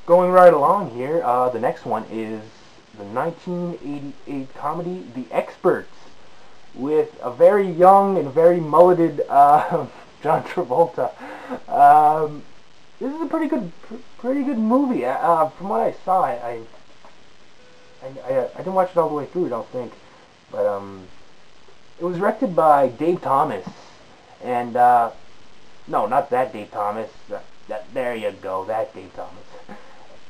Going right along here, the next one is the 1988 comedy The Experts, with a very young and very mulleted John Travolta. This is a pretty good movie. From what I saw, I didn't watch it all the way through, I don't think, but it was directed by Dave Thomas, and no, not that Dave Thomas. There you go, that Dave Thomas.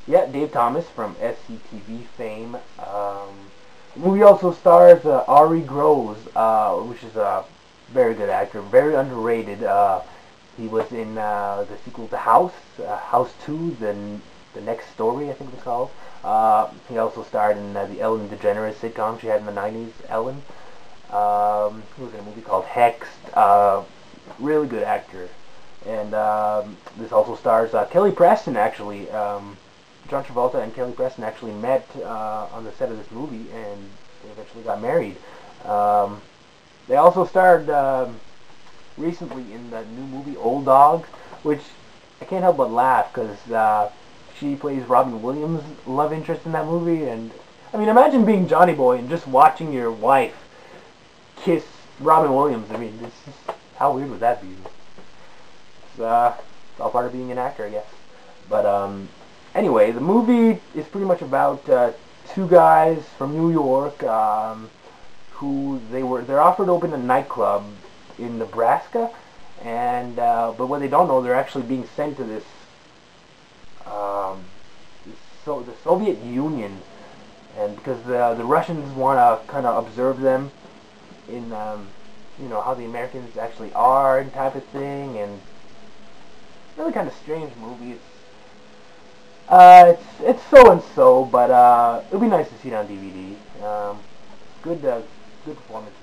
Yeah, Dave Thomas from SCTV fame. The movie also stars Ari Groves, which is a very good actor, very underrated. He was in the sequel to House, House 2, the next story, I think it's called. He also starred in the Ellen DeGeneres sitcom she had in the 90s, Ellen. He was in a movie called Hexed. Really good actor. And this also stars Kelly Preston, actually. John Travolta and Kelly Preston actually met on the set of this movie, and they eventually got married. They also starred recently in the new movie Old Dog, which I can't help but laugh because she plays Robin Williams' love interest in that movie. And I mean, imagine being Johnny Boy and just watching your wife kiss Robin Williams. I mean, how weird would that be? It's all part of being an actor, I guess. But anyway, the movie is pretty much about two guys from New York who they're offered to open a nightclub in Nebraska, and but what they don't know, they're actually being sent to this the Soviet Union, and because the Russians want to kind of observe them in you know, how the Americans actually are and type of thing, and really kind of strange movie. It's so and so, but it'll be nice to see it on DVD. Good performances.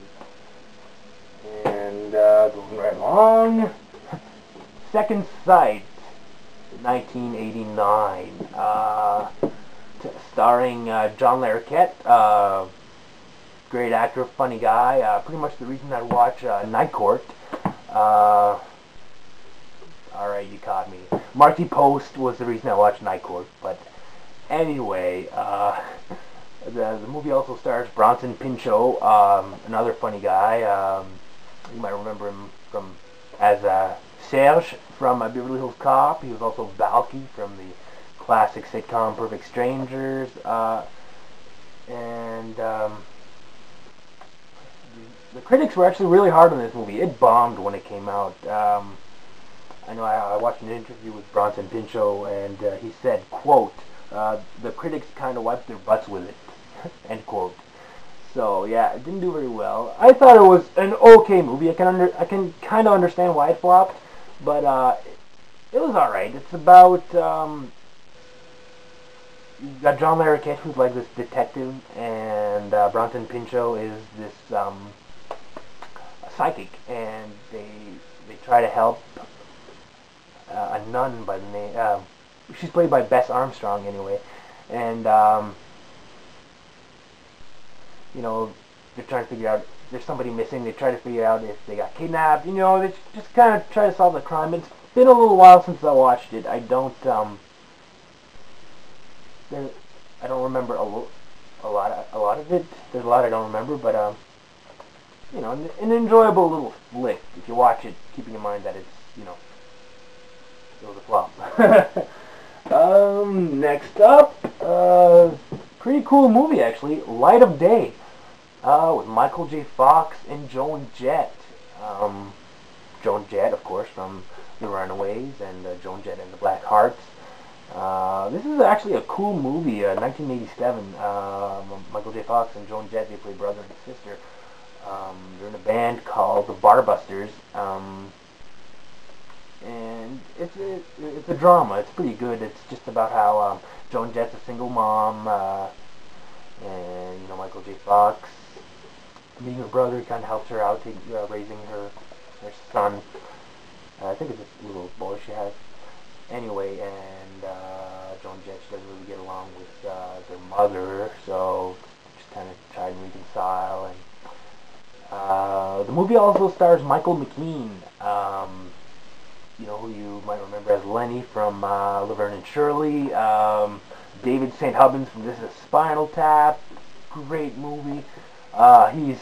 And going right along, Second Sight, 1989, starring John Larroquette, great actor, funny guy. Pretty much the reason I watch Night Court. Alright, you caught me. Marty Post was the reason I watched Night Court. But anyway, the movie also stars Bronson Pinchot, another funny guy. You might remember him from as Serge from Beverly Hills Cop. He was also Valky from the classic sitcom Perfect Strangers. And the critics were actually really hard on this movie. It bombed when it came out. I know I watched an interview with Bronson Pinchot, and he said, quote, the critics kind of wiped their butts with it, end quote. So yeah, it didn't do very well. I thought it was an okay movie. I can kind of understand why it flopped, but it was alright. It's about you got John Larroquette, who's like this detective, and Bronson Pinchot is this psychic, and they try to help a nun by the name, she's played by Bess Armstrong anyway, and you know, they're trying to figure out, there's somebody missing, they try to figure out if they got kidnapped, you know, they just kind of try to solve the crime. It's been a little while since I watched it. I don't remember a lot of it. There's a lot I don't remember, but you know, an enjoyable little flick if you watch it, keeping in mind that it's, you know, it was a flop. Next up, pretty cool movie actually, Light of Day, with Michael J. Fox and Joan Jett. Joan Jett, of course, from The Runaways, and Joan Jett and the Black Hearts. This is actually a cool movie, 1987. Michael J. Fox and Joan Jett, they play brother and sister. They're in a band called the Barbusters. And it's a drama. It's pretty good. It's just about how Joan Jett's a single mom, and you know, Michael J. Fox, being her brother, kind of helps her out, raising her son. I think it's a little boy she has. Anyway, and Joan Jett, she doesn't really get along with their mother, so just kind of try and reconcile. And the movie also stars Michael McKean. who you might remember as Lenny from Laverne and Shirley. David St. Hubbins from This Is Spinal Tap. Great movie. He's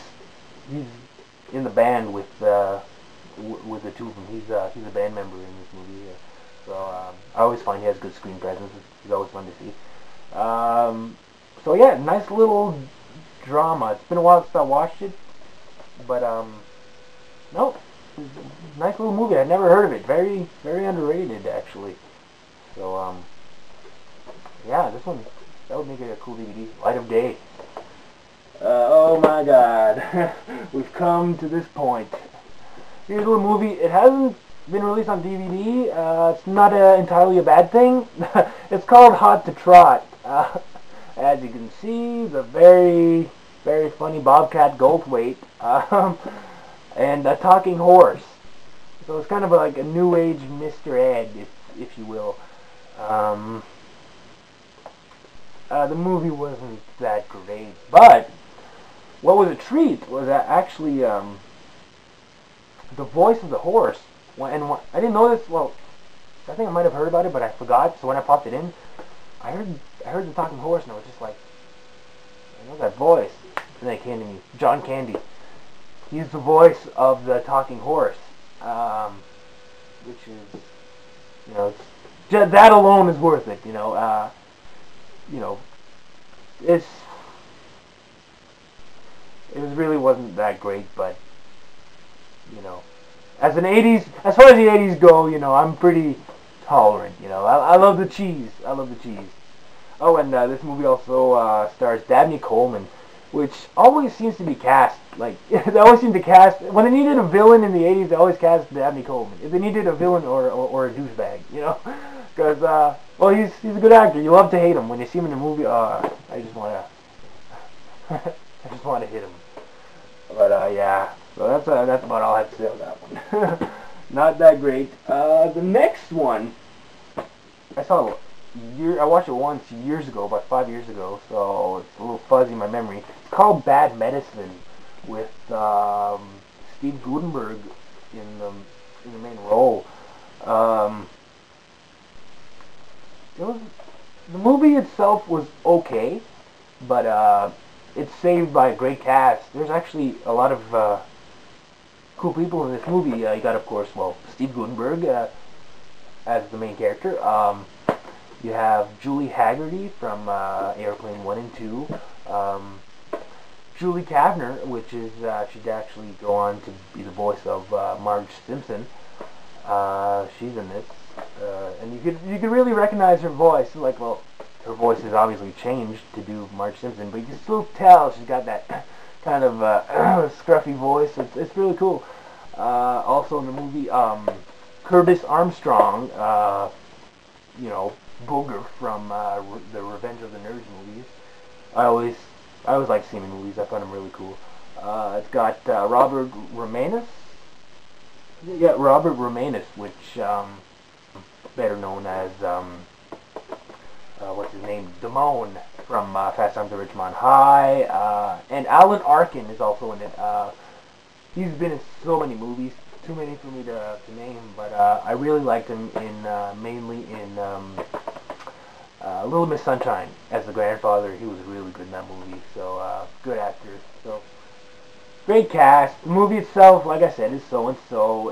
in the band with the two of them. He's a band member in this movie. So I always find he has good screen presence. He's always fun to see. So yeah, nice little drama. It's been a while since I watched it, but no, nice little movie. I'd never heard of it. Very, very underrated actually. So yeah, this one, that would make it a cool DVD. Light of Day. Oh my God, we've come to this point. Here's a little movie. It hasn't been released on DVD. It's not entirely a bad thing. It's called Hot to Trot. As you can see, the very, very funny Bobcat Goldthwait and a talking horse. So it's kind of like a new age Mr. Ed, if you will. The movie wasn't that great, but what was a treat was actually the voice of the horse. And I didn't know this. Well, I think I might have heard about it, but I forgot. So when I popped it in, I heard the talking horse, and I was just like, I know that voice. And then it came to me, John Candy. He's the voice of the talking horse, which is, that alone is worth it. It really wasn't that great, but as far as the 80s go, I'm pretty tolerant. I love the cheese. I love the cheese. Oh, and this movie also stars Dabney Coleman, which always seems to be cast. Like, they always seem to cast, when they needed a villain in the 80s, they always cast Dabney Coleman. If they needed a villain or a douchebag, because well, he's a good actor. You love to hate him when you see him in a movie. I just want to hit him. But yeah, so that's about all I have to say on that one. Not that great. The next one, I watched it once years ago, about 5 years ago, so it's a little fuzzy in my memory. It's called Bad Medicine, with Steve Guttenberg in the main role. The movie itself was okay, but it's saved by a great cast. There's actually a lot of cool people in this movie. You got, of course, Steve Guttenberg as the main character. You have Julie Haggerty from Airplane 1 and 2. Julie Kavner, which is, she'd actually go on to be the voice of Marge Simpson. She's in this. And you could really recognize her voice. Like, her voice has obviously changed to do Marge Simpson, but you can still tell she's got that kind of scruffy voice. It's really cool. Also in the movie, Curtis Armstrong, Booger from the Revenge of the Nerds movies. I always like seeing him in movies. I find him really cool. It's got Robert Romanus. Yeah, Robert Romanus, which better known as what's his name, Damone from Fast Times at Ridgemont High. And Alan Arkin is also in it. He's been in so many movies, too many for me to name, but I really liked him mainly in Little Miss Sunshine as the grandfather. He was really good in that movie, so good actor. So great cast. The movie itself, like I said, is so-and-so.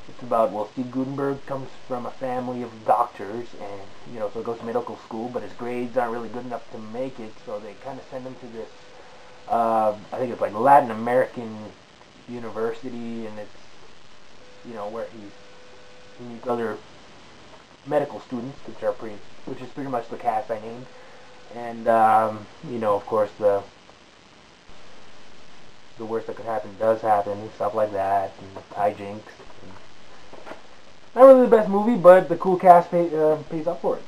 It's about, Steve Guttenberg comes from a family of doctors, and, so he goes to medical school, but his grades aren't really good enough to make it, so they kind of send him to this, I think it's like Latin American university, and it's, where he meets other medical students, which is pretty much the cast I named, and, of course, the worst that could happen does happen, and stuff like that, and hijinks. Not really the best movie, but the cool cast pays up for it.